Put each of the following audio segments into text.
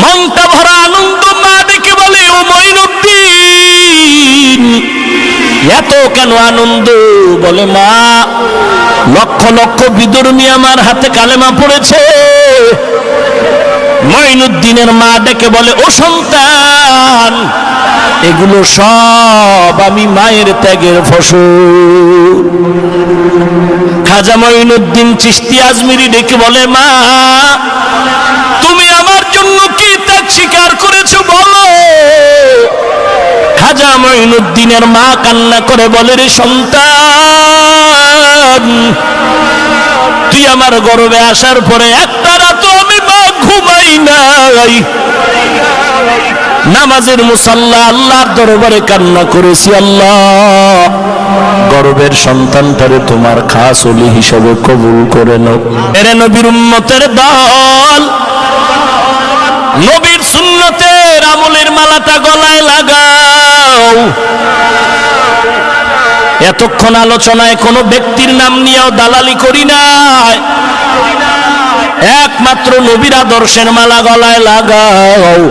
মনটা ভরা আনন্দ। মা ডেকে বলে, ও মঈনুদ্দিন, এত কেন আনন্দ? বলে, মা, লক্ষ লক্ষ বিধর্মী আমার হাতে কালেমা পড়েছে। মঈনুদ্দিনের মা ডেকে বলে, ও সন্তান, এগুলো সব আমি মায়ের ত্যাগের ফসল। খাজা মঈনুদ্দিন চিশতি আজমিরি ডেকে বলে, মা, তুমি আমার জন্য কি ত্যাগ স্বীকার করেছো বলো। খাজা মঈনুদ্দিনের মা কান্না করে বলে, রে সন্তান, তুই আমার গর্ভে আসার পরে একটা রাত আমি মা ঘুমাই নাই। নামাজের মুসাল্লা আল্লাহর দরবারে কান্না করেছি, আল্লাহ, গর্বের সন্তানটারে তোমার খাস ওলি হিসেবে কবুল করে নাও। এরে নবীর উম্মতের দল, নবীর সুন্নতের আমলের মালাটা গলায় লাগাও। এতক্ষণ আলোচনায় কোনো ব্যক্তির নাম নিয়েও দালালি করি নাই, একমাত্র নবীর আদর্শের মালা গলায় লাগাও।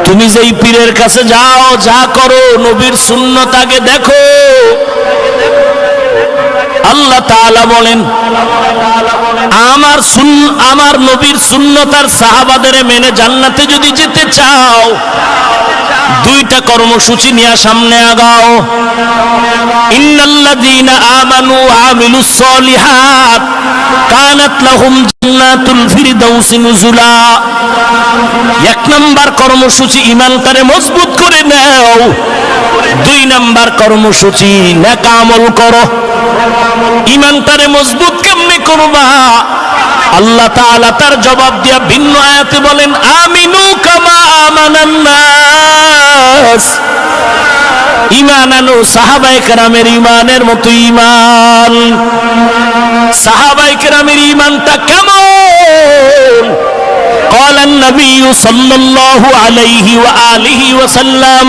তুমি যেই পীরের কাছে যাও, যা করো, নবীর সুন্নত আগে দেখো। আল্লাহ তাআলা বলেন, আমার নবীর সুন্নত আর সাহাবাদের মেনে জান্নাতে যদি যেতে চাও, দুইটা কর্মসূচি নিয়ে সামনে আগাও। ইন্নাল্লাযীনা আমানু ওয়া আমিলুস সলিহাত কানাত লাহুম জান্নাতুল ফিরদাউসি নুজুলা। এক নাম্বার কর্মসূচি, ঈমানটারে মজবুত করে নাও। দুই নাম্বার কর্মসূচি, নেক আমল করো। ঈমানটারে মজবুত কেমনে করবা? আল্লাহ তাআলা তার জবাব দিয়া ভিন্ন আয়াতে বলেন, আমিনু কামা আমানান নাস। ঈমান আনো সাহাবায়ে কেরামের ঈমানের মতো ঈমান। সাহাবায়ে কেরামের ঈমানটা কেমন? قال النبي صلى الله عليه وآله وسلم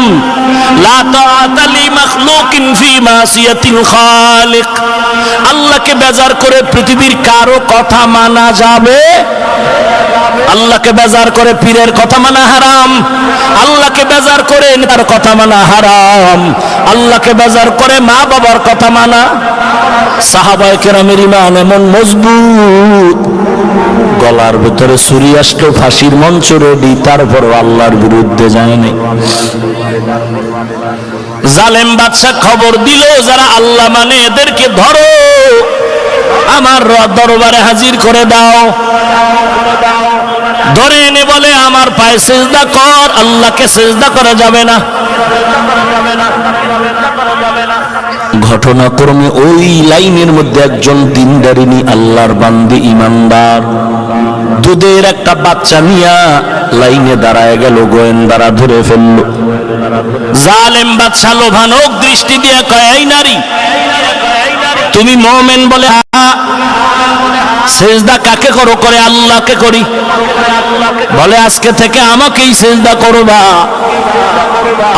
لا طاعة لمخلوق في معصية الخالق। আল্লাহকে বেজার করে পৃথিবীর কারো কথা মানা যাবে? আল্লাহকে বেজার করে পীরের কথা মানা হারাম। আল্লাহকে বেজার করে তার কথা মানা হারাম। আল্লাহকে বেজার করে মা বাবার কথা মানা। সাহাবায়ে কেরামের ঈমান এমন মজবুত, গলার ভিতরে ছুরি আসলো, ফাঁসির মঞ্চ রেডি, তারপর আল্লাহর বিরুদ্ধে যায়নি। জালেম বাদশা খবর দিল, যারা আল্লাহ মানে এদেরকে ধরো, আমার দরবারে হাজির করে দাও। ধরে এনে বলে, আমার পায়ে সিজদা কর। আল্লাহকে সিজদা করা যাবে না। ঘটনাক্রমে ওই লাইনের মধ্যে একজন দিনদারিনী আল্লাহর বান্দী ইমানদার দুধের একটা বাচ্চা নিয়া লাইনে দাঁড়ায় গেল, গোয়েন্দারা ধরে ফেলল। জালেম বাদশা লোভানক দৃষ্টি দিয়ে কয়, এই নারী, তুমি মুমিন? বলে, সিজদা কাকে করো? করে আল্লাহকে করি। বলে, আজকে থেকে আমাকেই সিজদা করবা।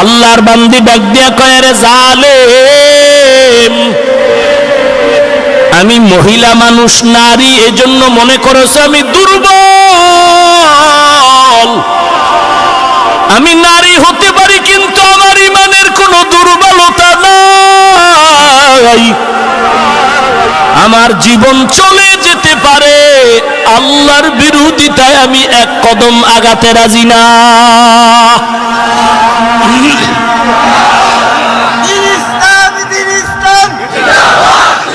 আল্লাহর বান্দি ডাক দিয়া কয়, রে জালেম, আমি মহিলা মানুষ, নারী, এজন্য মনে করেছো আমি দুর্বল। আমি নারী হতে পারি, কিন্তু আমার ঈমানের কোনো দুর্বলতা নাই। আমার জীবন চলে যেতে পারে, আল্লাহর বিরোধিতায় আমি এক কদম আগাতে রাজি না।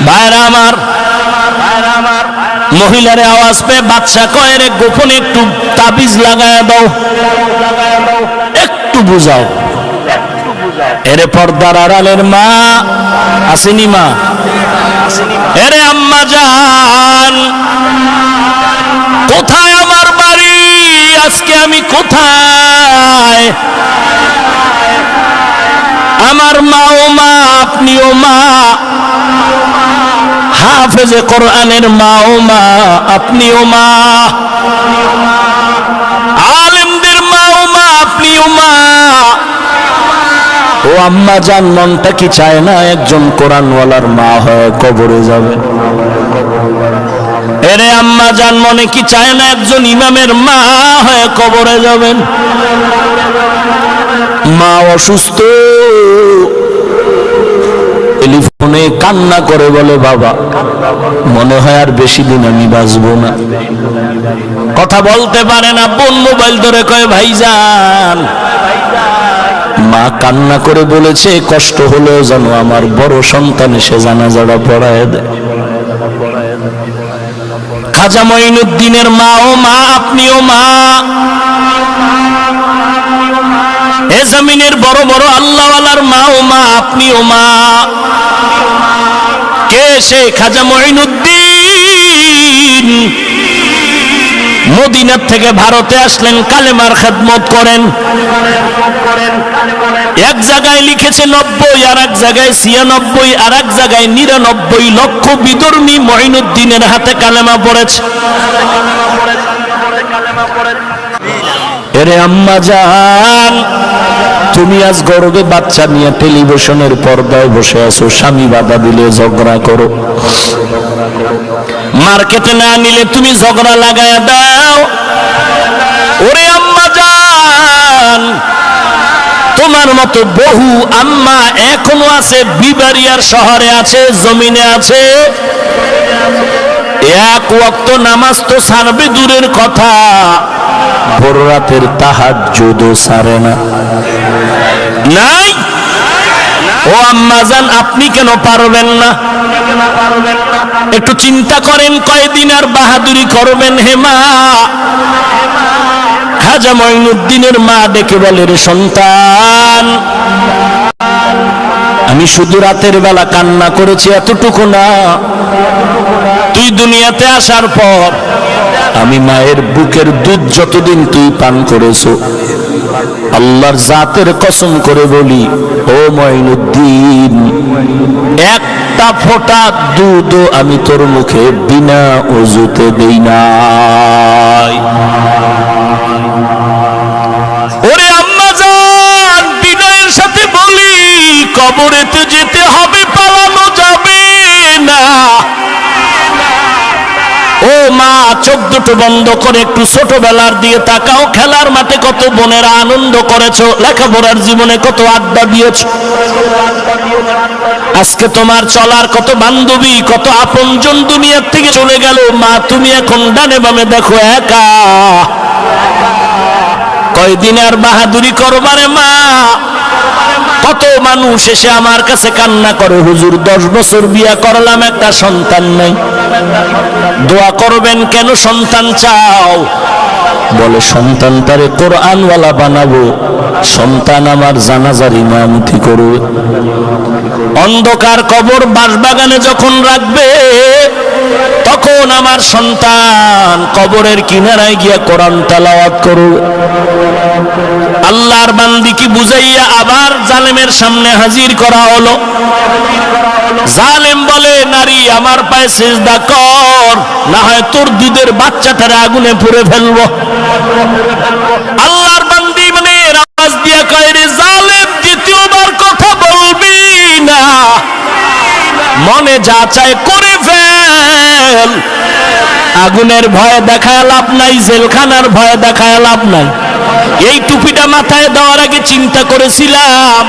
ভাইরা আমার, মহিলারে আওয়াজ পেয়ে বাদশা কয়, রে গোপনে একটু তাবিজ লাগায় দাও, একটু বুঝাও। এরে পর্দার আড়ালের মা আসেনি? মা, এরে আম্মা জান, কোথায় আমার বাড়ি? আজকে আমি কোথায়? আমার মাও মা, আপনিও মা, হাফেজে কোরআনের মাও মা, আপনিও মা, আলেমদের মাও মা, আপনিও মা। ও আম্মা জান, মনটা কি চায় না একজন কোরআনওয়ালার মা হয় কবরে যাবে? এরে আম্মা জান, মনে কি চায় না একজন ইমামের মা হয়ে কবরে যাবেন? মা অসুস্থ, টেলিফোনে কান্না করে বলে, বাবা মনে হয় আর বেশি দিন আমি বাঁচবো না। কথা বলতে পারে না, বোন মোবাইল ধরে কয়, ভাইজান। মা কান্না করে বলেছে, কষ্ট হলেও যেন আমার বড় সন্তান এসে জানাজাটা পড়ায় দেয়। খাজা মঈনুদ্দিনের মা, ও মা, আপনিও মা। এ জমিনের বড় বড় আল্লাহওয়ালার মা, ও মা, আপনিও মা। কে সে? খাজা মঈনুদ্দিন মদিনার থেকে ভারতে আসলেন, কালেমার খেদমত করেন। এক জায়গায় লিখেছে 90, আর এক জায়গায় 96, আর এক জায়গায় 99 লক্ষ বিধর্মী মঈনুদ্দিনের হাতে কালেমা পড়েছে। এরে আম্মা জান, তুমি আজ গর্বে বাচ্চা নিয়ে টেলিভিশনের পর্দায় বসে আছো, স্বামী বাধা দিলে ঝগড়া করো, মার্কেটে না নিলে তুমি ঝগড়া লাগায়া দাও। ওরে আম্মা জান, তোমার মতো বহু আম্মা এখনো আছে, বিবাড়িয়ার শহরে আছে, জমিনে আছে। এক ওয়াক্ত নামাজ তো ছাড়বে দূরের কথা, ভোর রাতের তাহাজ্জুদও ছাড়ে না। নাই? ও আম্মা জান, আপনি কেন পারবেন না? একটু চিন্তা করেন, কয়দিন আর বাহাদুরি করবেন? হে মা। খাজা মঈনুদ্দিনের মা ডেকে বলে, রে সন্তান, আমি শুধু রাতের বেলা কান্না করেছি এতটুকু না, তুই দুনিয়াতে আসার পর আমি মায়ের বুকের দুধ যতদিন তুই পান করেছো, আল্লাহর জাতের কসম করে বলি, ও মঈনুদ্দিন, একটা ফোঁটা দুধও আমি তোর মুখে বিনা ওযুতে দেই নাই। ওরে আম্মা জান, বিনয়ের সাথে বলি, কবরেতে যেতে হবে, পালানো যাবে না। ও মা, চোখ দুটো বন্ধ করে একটু ছোটবেলার দিয়ে তাকাও। খেলার মাঠে কত বোনেরা আনন্দ করেছো, লেখাপড়ার জীবনে কত আড্ডা দিয়েছো। আজকে তোমার চলার কত বান্ধবী, কত আপনজন দুনিয়ার থেকে চলে গেল। মা, তুমি এখন ডানে বামে দেখো, একা। কয়দিন আর বাহাদুরি করবারে মা? কত মানুষ এসে আমার কাছে কান্না করে, হুজুর 10 বছর বিয়া করলাম, একটা সন্তান নাই, দোয়া করবেন। কেন সন্তান চাও? বলে, সন্তান তারে কোরআনওয়ালা বানাবো, সন্তান আমার জানাজার ইমামতি করবে। অন্ধকার কবর বাঁশবাগানে যখন রাখবে, তখন আমার সন্তান কবরের কিনারায় গিয়া কোরআন তেলাওয়াত করবে। আল্লাহর বান্দিকে বুঝাইয়া আবার জালেমের সামনে হাজির করা হলো। জালেম বলে, নারী আমার পায়ে সিজদা কর, না হয় তোর দুধের বাচ্চাটারে আগুনে পুড়ে ফেলবো। আল্লাহর বান্দি মানে আওয়াজ দিয়া কয়, রে জালেম, দ্বিতীয়বার কথা বলবি না, মনে যা চায় করে ফেল। আগুনের ভয় দেখায় লাভ নাই, জেলখানার ভয় দেখায় লাভ নাই। এই টুপিটা মাথায় দেওয়ার আগে চিন্তা করেছিলাম,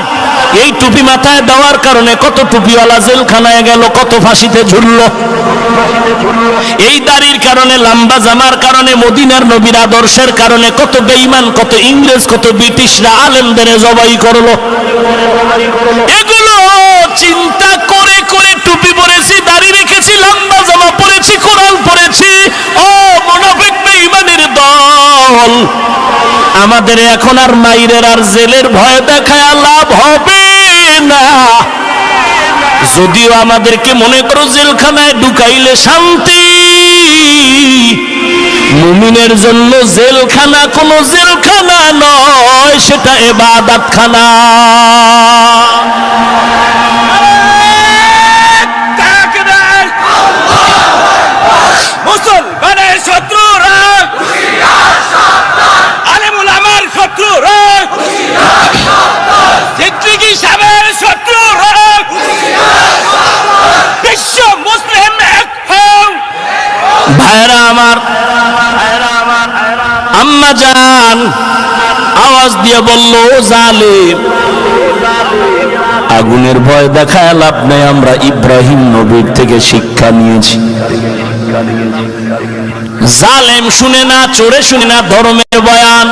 এই টুপি মাথায় দেওয়ার কারণে কত টুপিওয়ালা জেলখানায় গেল, কত ফাঁসিতে ঝুলল। এই দাড়ির কারণে, লম্বা জামার কারণে, মদিনার নবীর আদর্শের কারণে কত বেঈমান, কত ইংরেজ, কত ব্রিটিশরা আলেমদের জবাই করলো। এগুলো চিন্তা করে করে টুপি পরেছি, দাড়ি রেখেছি, লম্বা জামা পরেছি, কোরআন পড়েছি। ও মুনাফিক বেঈমানের দল, আমাদের এখন আর মাইরের আর জেলের ভয় দেখায় লাভ হবে না। যদিও আমাদেরকে মনে করো জেলখানায় ঢুকাইলে শান্তি, মুমিনের জন্য জেলখানা কোনো জেলখানা নয়, সেটা ইবাদতখানা। মুসলমানের শত্রুরা, আলেমুল আমার শত্রুরা, সিদ্দিকী সাহেবের শত্রুরা, বিশ্ব মুসলিম এক হও। ভাই আওয়াজ দিয়ে বলল, জালেম। আগুনের ভয় দেখায় লাভ নেই, আমরা ইব্রাহিম নবীর থেকে শিক্ষা নিয়েছি। জালেম শুনে না, চোরে শুনে না, ধর্মের বয়ান।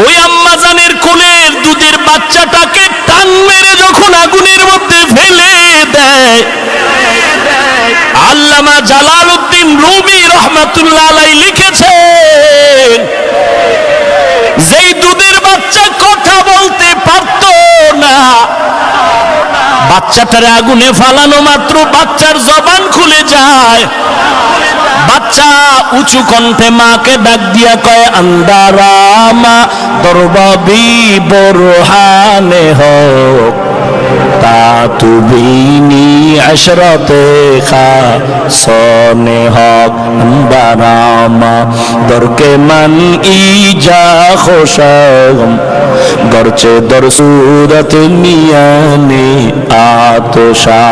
ওই আম্মাজানের কোলের দুধের বাচ্চাটাকে টান মেরে যখন আগুনের মধ্যে ফেলে দেয়, আল্লামা জালালউদ্দিন রুমি রহমাতুল্লাহ আলাইহি লিখেছেন, যেই দুধের বাচ্চা কথা বলতে পারত না, বাচ্চাটারে আগুনে ফালানো মাত্র বাচ্চার জবান খুলে যায়। বাচ্চা উঁচু কণ্ঠে মাকে ডাক দিয়া কয়, আন্দারামা দরবাবি বরহানে হোক তাতুবিনি আশরাতে খাসনে হক, আন্দারামা দরকে মান ইজা খোশাম গরচে দর সুরত মিয়ানে আতশা।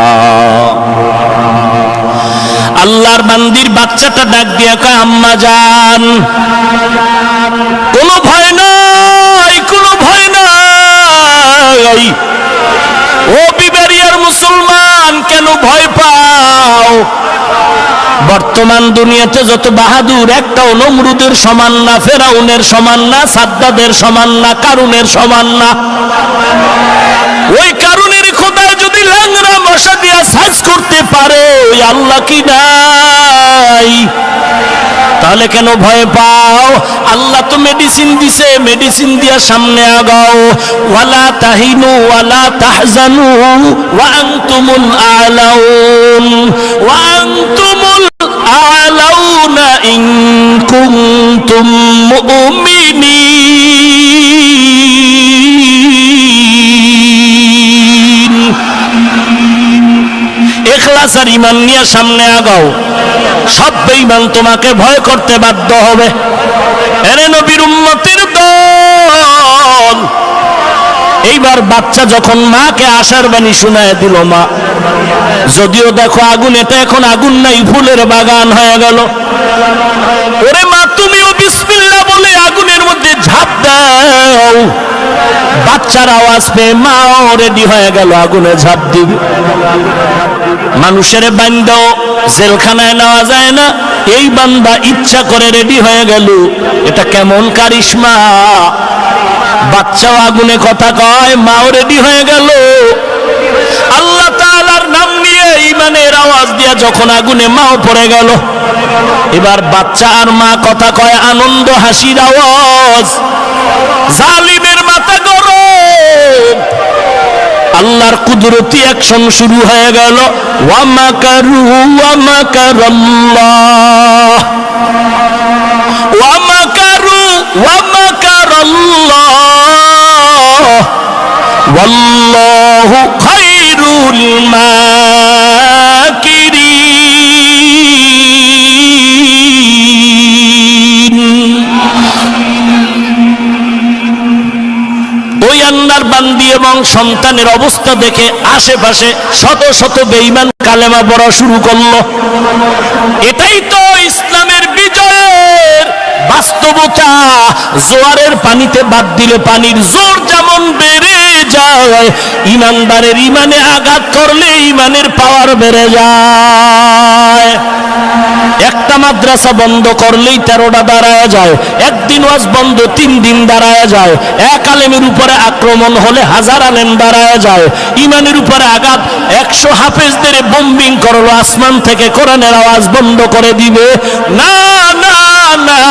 আল্লাহর বান্দির বাচ্চাটা ডাক দিয়া কয়, আম্মা জান, কোনো ভয় নাই, কোনো ভয় নাই। ও বিবারিয়ার মুসলমান, কেন ভয় পাও? বর্তমান দুনিয়াতে যত বাহাদুর একটাও নমরুদের সমান না, ফেরাউনের সমান না, সাদ্দাদের সমান না, কারুনের সমান না। ওই কারুনের খোদায় যদি ল্যাংড়া মশা দিয়া সাজ করতে পারে, ওই আল্লাহ কি নাই? তাহলে কেন ভয় পাও? আল্লাহ তো মেডিসিন দিছে, মেডিসিন দিয়া সামনে আগাও। ওয়ালা তাহিনু ওয়ালা তাহজানু ওয়া আনতুমুল আলাউন ওয়া আনতুমুল আলাউনা ইন কুনতুম মুমিনিন। ইখলাস আর ঈমান নিয়ে সামনে আগাও, সব বেঈমান তোমাকে ভয় করতে বাধ্য হবে। এরে নবীর উম্মতের দল, এইবার বাচ্চা যখন মাকে আশার বাণী শোনায় দিল, মা যদিও দেখো আগুন, এটা এখন আগুন নাই, ফুলের বাগান হয়ে গেল। ওরে মা, তুমিও বিসমিল্লাহ বলে আগুনের মধ্যে ঝাঁপ দাও। বাচ্চার আওয়াজ পেয়ে মাও রেডি হয়ে গেল, আগুনে ঝাঁপ দিবে। মানুষের বান্দাও জেলখানায় নেওয়া যায় না, এই বান্দা ইচ্ছা করে রেডি হয়ে গেল। এটা কেমন কারিশমা! বাচ্চাও আগুনে কথা কয়, মাও রেডি হয়ে গেল। আল্লাহ তাআলার নাম নিয়ে ঈমানের আওয়াজ দিয়া যখন আগুনে মাও পড়ে গেল, এবার বাচ্চা আর মা কথা কয়, আনন্দ হাসির আওয়াজ। জালিমের মাথা গরম, আল্লাহর কুদরতি অ্যাকশন শুরু হয়ে গেল। ওয়া মাকারু ওয়া মাকারাল্লাহ ওয়া মাকারু ওয়া মাকারাল্লাহ ওয়াল্লাহু খায়রুল মাকিরিন। ওই আল্লাহর বান্দি এবং সন্তানের অবস্থা দেখে আশেপাশে শত শত বেঈমান কালেমা পড়া শুরু করলো। এটাই তো ইসলামের বিজয়ের বাস্তবতা। জোয়ারের পানিতে বাদ দিলে পানির জোর যেমন বেড়ে যায়, ইমানদারের ইমানে আঘাত করলে ইমানের পাওয়ার বেড়ে যায়। একটা মাদ্রাসা বন্ধ করলেই 13টা দাঁড়ায় যায়, একদিন ওয়াজ বন্ধ 3 দিন দাঁড়ায় যায়। এক আলেমের উপরে আক্রমণ হলে 1000 আলেম দাঁড়ায় যায়। ইমানের উপরে আঘাত, 100 হাফেজদের বোম্বিং করলো, আসমান থেকে কোরআনের আওয়াজ বন্ধ করে দিবে না। না না,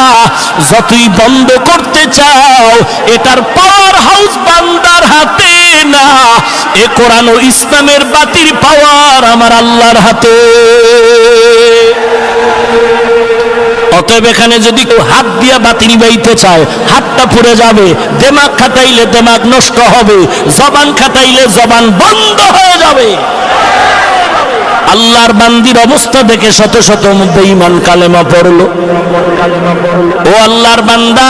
যতই বন্ধ করতে চাও, এটার পাওয়ার হাউস বান্দার হাতে না। এ কোরআন ও ইসলামের বাতির পাওয়ার আমার আল্লাহর হাতে। অতএব এখানে যদি কেউ হাত দিয়া বাতি নিবাইতে চায়, হাতটা পুড়ে যাবে। দিমাগ খাটাইলে দিমাগ নষ্ট হবে, জবান খাটাইলে জবান বন্ধ হয়ে যাবে। আল্লাহর বান্দির অবস্থা দেখে শত শত বেঈমান কালেমা পড়লো। ও আল্লাহর বান্দা,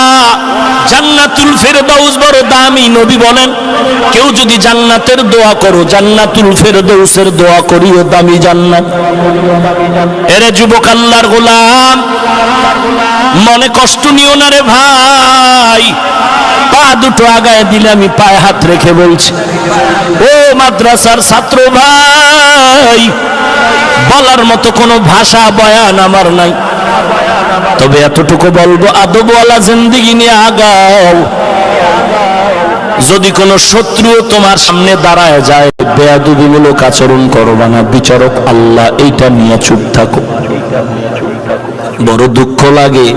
জান্নাতুল ফেরদাউস বড় দামি। নবী বলেন কেউ যদি জান্নাতের দোয়া করো, জান্নাতুল ফেরদাউসের দোয়া করিও, দামি জান্নাত। এরে যুবক আল্লাহর গোলাম, মনে কষ্ট নিও না রে ভাই। পা দুটো আগায় দিলে আমি পায়ে হাত রেখে বলছি, ও মাদ্রাসার ছাত্র ভাই, বলার মতো কোনো ভাষা বয়ান আমার নাই, তবে এতটুকু বলবো, আদবওয়ালা জিন্দেগি নিয়ে আগাও। যদি কোনো শত্রু তোমার সামনে দাঁড়ায় যায়, বেয়াদবিমূলক আচরণ করবা না, বিচারক আল্লাহ, এইটা নিয়ে চুপ থাকো। বড় দুঃখ লাগে,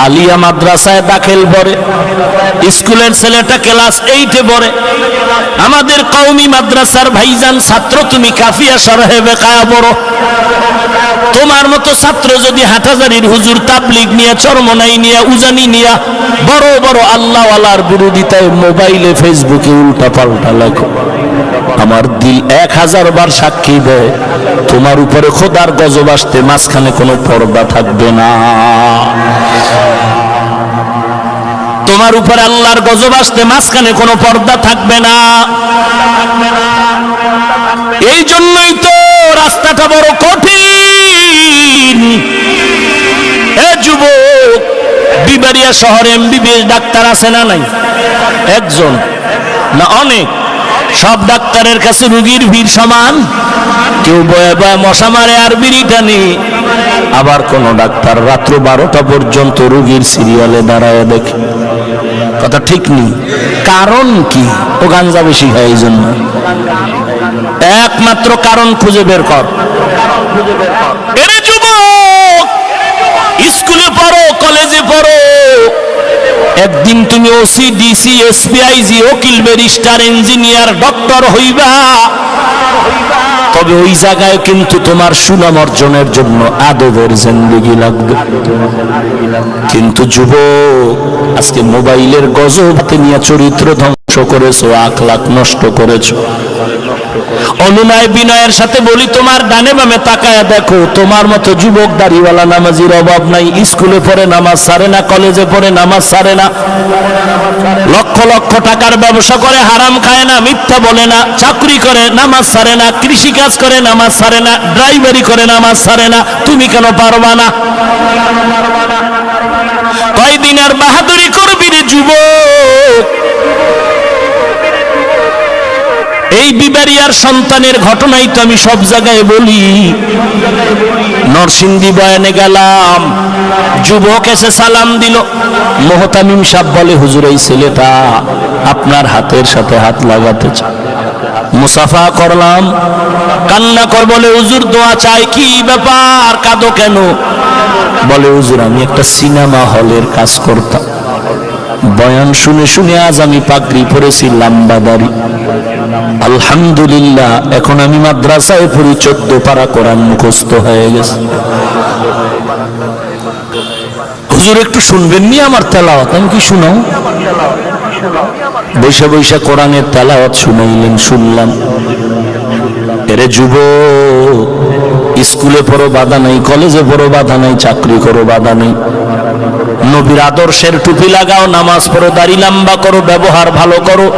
আলিয়া মাদ্রাসায় দাখিল পড়ে, স্কুলের ছেলেটা ক্লাস 8-এ পড়ে। আমাদের কওমি মাদ্রাসার ভাইজান ছাত্র, তুমি কাফিয়া শরহে বেকায়া পড়ো। তোমার মতো ছাত্র যদি হাটহাজারীর হুজুর তাবলীগ নিয়ে, চরমনাই নিয়ে, উজানি নিয়ে বড় বড় আল্লাহওয়ালার বিরোধিতায় মোবাইলে ফেসবুকে উল্টা পাল্টা লেখো, আমার দিল 1000 বার সাক্ষী দেয়, তোমার উপরে খোদার গজব আসতে মাঝখানে কোনো পর্দা থাকবে না। তোমার উপরে আল্লাহর গজব আসতে মাঝখানে কোনো পর্দা থাকবে না। এই জন্যই তো রাস্তাটা বড় কঠিন। এ যুবক, বিবাড়িয়া শহরে এমবিবিএস ডাক্তার আছে না নাই? একজন না অনেক? সব ডাক্তারের কাছে রোগীর ভিড় সমান? কেউ বয়ে বয়ে মশা মারে আর বিড়ি টানে, আবার কোন ডাক্তার রাত্র 12টা পর্যন্ত রোগীর সিরিয়ালে দাঁড়ায় দেখে। কথা ঠিক নেই। কারণ কি? ও গাঞ্জা বেশি হয়, এই জন্য। একমাত্র কারণ খুঁজে বের কর। এরে যুবক, স্কুলে পড়ো, কলেজে পড়ো, একদিন তুমি ওসি, ডিসি, এসপি, আইজি, উকিল, ব্যারিস্টার, ইঞ্জিনিয়ার, ডক্টর হইবা। তবে ওই জায়গায় কিন্তু তোমার সুনাম অর্জনের জন্য আদবের জিন্দেগি লাগবে। কিন্তু যুবক, আজকে মোবাইলের গজব হাতে নিয়ে চরিত্র ধ্বংস করেছো, আখলাক নষ্ট করেছো। অনুনয় বিনয়ের সাথে বলি, তোমার ডানে বামে তাকায়া দেখো, তোমার মতো যুবক দাড়িওয়ালা নামাজির অভাব নাই। স্কুলে পড়ে নামাজ ছাড়ে না, কলেজে পড়ে নামাজ ছাড়ে না, লক্ষ লক্ষ টাকার ব্যবসা করে হারাম খায় না, মিথ্যা বলে না, চাকরি করে নামাজ ছাড়ে না, কৃষি কাজ করে নামাজ ছাড়ে না, ড্রাইভারি করে নামাজ ছাড়ে না। তুমি কেন পারবা না? কয়দিন আর বাহাদুরি করবি রে যুবক? এই বিবারিয়ার সন্তানের ঘটনাই তো আমি সব জায়গায় বলি। নরসিংদী বয়ানে গেলাম, যুবক এসে সালাম দিল। মোহতামিম সাহেব বলে, হুজুর এই ছেলেটা আপনার হাতের সাথে হাত লাগাতে চায়। মুসাফা করলাম, কান্না কর। বলে, হুজুর দোয়া চাই। কি ব্যাপার, কাঁদো কেন? বলে, হুজুর আমি একটা সিনেমা হলের কাজ করতাম, বয়ান শুনে শুনে আজ আমি পাগড়ি পরেছি, লম্বা দাড়ি। আলহামদুলিল্লাহ, এখন আমি মাদ্রাসায় পড়ি, 14 পারা কোরআন মুখস্থ হয়ে গেছে। হুজুর একটু শুনবেন নি আমার তেলাওয়াত? আমি কি শুনাও? বৈশা বৈশা কোরআনের তেলাওয়াত শুনাইলেন, শুনলাম। এরে যুবক, স্কুলে পড়ো বাধা নাই, কলেজে পড়ো বাধা নাই, চাকরি করো বাধা নাই, নবীর আদর্শের টুপি লাগাও, নামাজ পড়ো, দাড়ি লম্বা করো, ব্যবহার ভালো করো,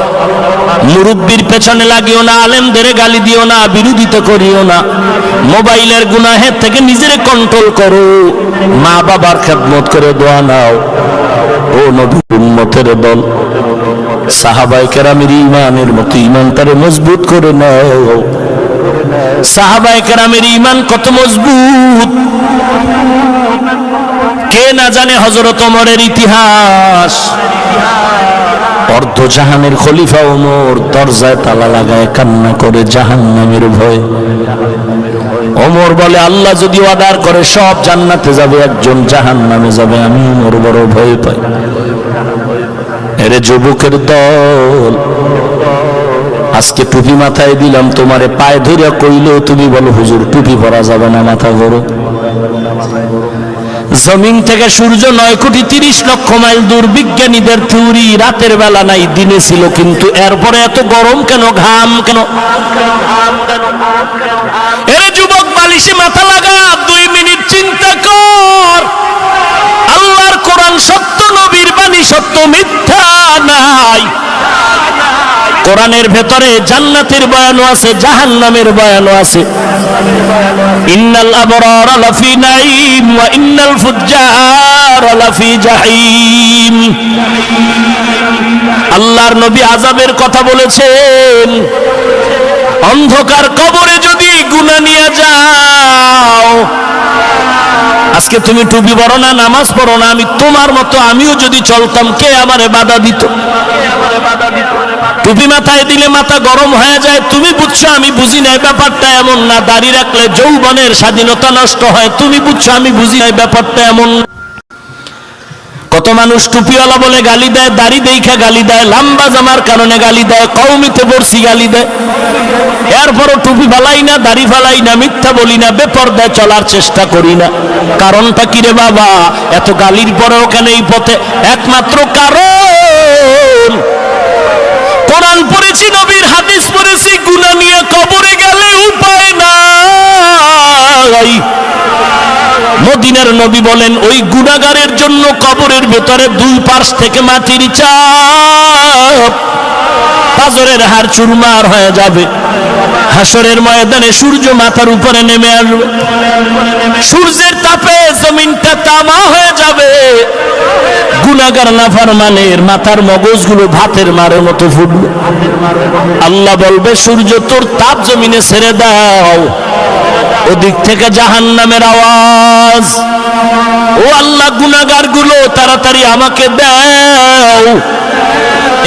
মুরব্বির পেছনে লাগিও না, আলেমদের গালি দিও না, বিরোধিতা করিও না, মোবাইলের গুনাহের থেকে নিজেরে কন্ট্রোল করো, মা বাবার খেদমত করে দোয়া নাও। ও নবীর উম্মতের দল, সাহাবায়ে কেরামের ঈমানের মতো ঈমানটারে মজবুত করে নাও। সাহাবায়ে কেরামের ঈমান কত মজবুত কে না জানে। হযরত ওমরের ইতিহাস, অর্ধ জাহানের খলিফা ওমর দরজায় তালা লাগায় কান্না করে জাহান্নামের ভয়। ওমর বলে, আল্লাহ যদি অর্ডার করে সব জান্নাতে যাবে, একজন জাহান্নামে যাবে, আমি ওমর বড় ভয় পাই। এরে যুবকের দল, আজকে টুপি মাথায় দিলাম, তোমারে পায়ে ধরে কইলেও তুমি বলো, হুজুর টুপি পরা যাবে না, মাথা ধরো। জমিন থেকে সূর্য 9,30,00,000 মাইল দূর। বিজ্ঞানীদের থিওরি, রাতের বেলা নাই, দিনে ছিল, কিন্তু এরপরে এত গরম কেন, ঘাম কেন? এরে যুবক, বালিশে মাথা লাগা, 2 মিনিট চিন্তা কর। আল্লাহর কোরআন সত্য, নবীর বাণী সত্য, কোরআনের ভেতরে জান্নাতের বয়ানও আছে, জাহান্নামের বয়ানও আছে। ইন্নাল আবরারা লাফি নাঈম ওয়া ইন্নাল ফুজ্জারা লাফি জাহিম। আল্লাহর নবী আযাবের কথা বলেছেন, অন্ধকার কবরে যদি গুনাহ নিয়ে যাও, আজকে তুমি টুপি পরো না, নামাজ পড়ো না, আমি তোমার মতো আমিও যদি চলতাম, কে আমারে বাধা দিত? টুপি মাথায় দিলে মাথা গরম হয়ে যায়, তুমি বুঝছো আমি বুঝি নাই, ব্যাপারটা এমন না। দাড়ি রাখলে যৌবনের স্বাধীনতা নষ্ট হয়, তুমি বুঝছো আমি বুঝি নাই, ব্যাপারটা এমন। কত মানুষ টুপিওয়ালা বলে গালি দেয়, দাড়ি দেইখা গালি দেয়, লম্বা জামার কারণে গালি দেয়, কওমিতে পড়ছি গালি দেয়। এরপরও টুপি ফালাই না, দাড়ি ফালাই না, মিথ্যা বলি না, বেপরদায় চলার চেষ্টা করি না। কারণটা কি রে বাবা? এত গালির পরেও কেন এই পথে? একমাত্র কারণ কোরআন পড়েছি, নবীর হাদিস পড়েছি, গুনাহ নিয়ে কবরে গেলে উপায় নাই। মদিনার নবী বলেন, ওই গুনাহগারের জন্য কবরের ভেতরে দুই পাশ থেকে মাটির চাপ, পাজরের হাড় চুরমার হয়ে যাবে। হাসরের ময়দানে সূর্য মাথার উপরে নেমে আসবে, সূর্যের তাপে জমিনটা তামা হয়ে যাবে। গুনাহগার নাফরমানের মাথার মগজগুলো ভাতের মারের মতো ফুটবে। আল্লাহ বলবে, সূর্য তোর তাপ জমিনে ছেড়ে দাও। ওদিক থেকে জাহান্নামের আওয়াজ, ও আল্লাহ গুনাহগার গুলো তাড়াতাড়ি আমাকে দাও।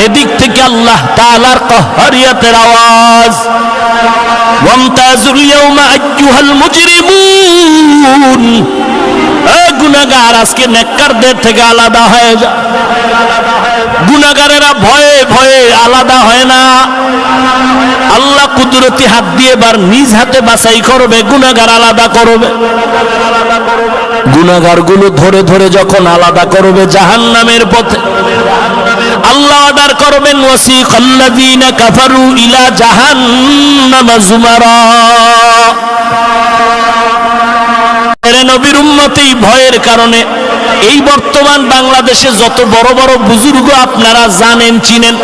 এদিক থেকে আল্লাহ তাআলার কাহরিয়াতের আওয়াজ, ওয়ামতাজুল ইয়াওমা আইয়ুহাল মুজরিমুন। গুনাহগার আজকে নেককারদের থেকে আলাদা হয়ে যা। গুনাহগারেরা ভয়ে ভয়ে আলাদা হয় না, আল্লাহ কুদরতি হাত দিয়ে এবার নিজ হাতে বাছাই করবে, গুনাহগার আলাদা করবে। গুনাহগার গুলো ধরে ধরে যখন আলাদা করবে জাহান্নামের পথে, আল্লাহ অর্ডার করবেন, ওয়াসিকাল্লাযীনা কাফারু ইলা জাহান্নামা যুমারা। নবীর উম্মতেই ভয়ের কারণে এই বর্তমান বাংলাদেশে যত বড় বড় বুজুর্গ আপনারা জানেন চিনেন,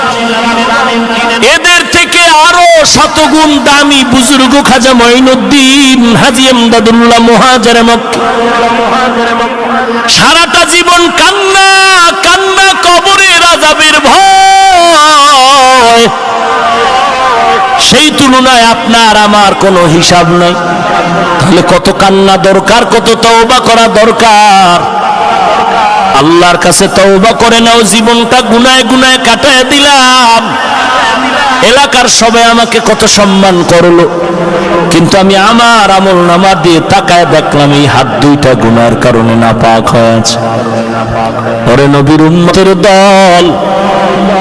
এদের থেকে আরো শতগুণ দামি বুজুর্গ খাজা মঈনুদ্দিন হাজী এমদাদুল্লাহ মুহাজিরে মক্কা। সারাটা জীবন কান্না কান্না, কবরের আযাবের ভয়। সেই তুলনায় আপনার আমার কোনো হিসাব নাই। তাহলে কত কান্না দরকার, কত তওবা করা দরকার। আল্লাহর কাছে তওবা করে নাও, জীবনটা গুনায় গুনায় কাটায় দিলাম, এলাকার সবাই আমাকে কত সম্মান করলো, কিন্তু আমি আমার আমল নামা দিয়ে তাকায় দেখলাম এই হাত দুইটা গুনার কারণে নাপাক হয়েছে। ওরে নবীর উম্মতের দল,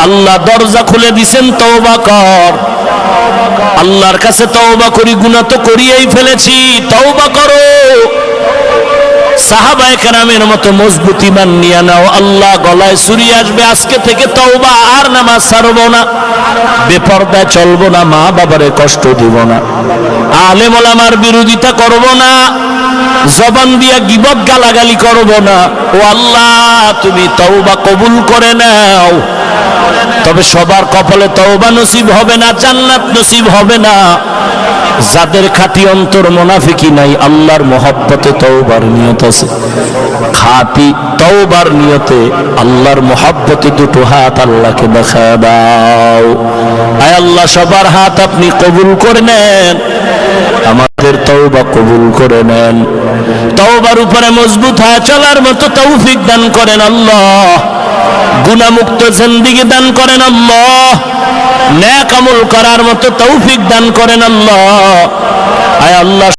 আল্লাহ দরজা খুলে দিছেন, তওবা কর। আল্লাহর কাছে তওবা করি, গুনাহ তো করিয়েই ফেলেছি, তওবা করো। সাহাবায়ে কেরামের মতো মজবুত ঈমান নিয়ে নাও। আল্লাহ গলায় ছুরি আসবে, আজকে থেকে তওবা, আর নামাজ ছাড়বো না, বেপরদায় চলবো না, মা বাবারে কষ্ট দিব না, আলেম ওলামার বিরোধিতা করব না, জবান দিয়া গীবত গালাগালি করব না। ও আল্লাহ, তুমি তওবা কবুল করে নাও। তবে সবার কপালে তওবা নসিব হবে না, জান্নাত নসিব হবে না। যাদের খাঁটি অন্তর মুনাফিকি নাই, আল্লাহর মহব্বতে তওবার নিয়ত আছে, খাঁটি তওবার নিয়তে আল্লাহর মহব্বতে দুটো হাত আল্লাহকে দেখায় দাও। আয় আল্লাহ, সবার হাত আপনি কবুল করে নেন, আমাদের তওবা কবুল করে নেন। তওবার উপরে মজবুত হয়ে চলার মতো তৌফিক দান করেন আল্লাহ। গুনাহমুক্ত জিন্দেগি দান করেন আল্লাহ। নেক আমল করার মতো তৌফিক দান করেন আল্লাহ। আয় আল্লাহ।